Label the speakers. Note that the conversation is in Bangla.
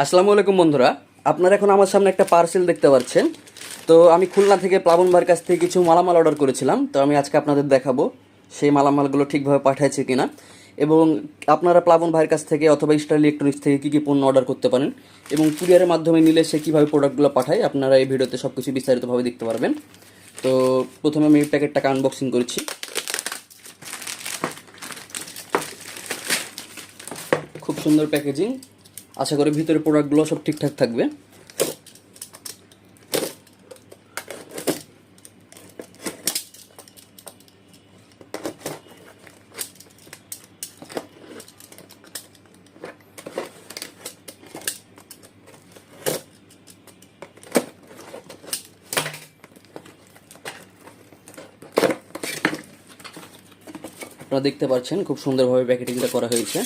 Speaker 1: আসসালামু আলাইকুম বন্ধুরা, আপনারা এখন আমার সামনে একটা পার্সেল দেখতে পাচ্ছেন। তো আমি খুলনা থেকে প্লাবন ভাইয়ের কাছ থেকে কিছু মালামাল অর্ডার করেছিলাম। তো আমি আজকে আপনাদের দেখাবো সেই মালামালগুলো ঠিকভাবে পাঠাইছে কিনা, এবং আপনারা প্লাবন ভাইয়ের কাছ থেকে অথবা স্টাইল ইলেকট্রনিক্স থেকে কী কী পণ্য অর্ডার করতে পারেন এবং কুরিয়ারের মাধ্যমে নিলে সে কীভাবে প্রোডাক্টগুলো পাঠায়, আপনারা এই ভিডিওতে সব কিছু বিস্তারিতভাবে দেখতে পারবেন। তো প্রথমে আমি প্যাকেটটাকে আনবক্সিং করছি। খুব সুন্দর প্যাকেজিং, আশা করি ভিতরে প্রোডাক্টগুলো সব ঠিকঠাক থাকবে। আপনারা দেখতে পাচ্ছেন খুব সুন্দরভাবে প্যাকেটিংটা করা হয়েছে।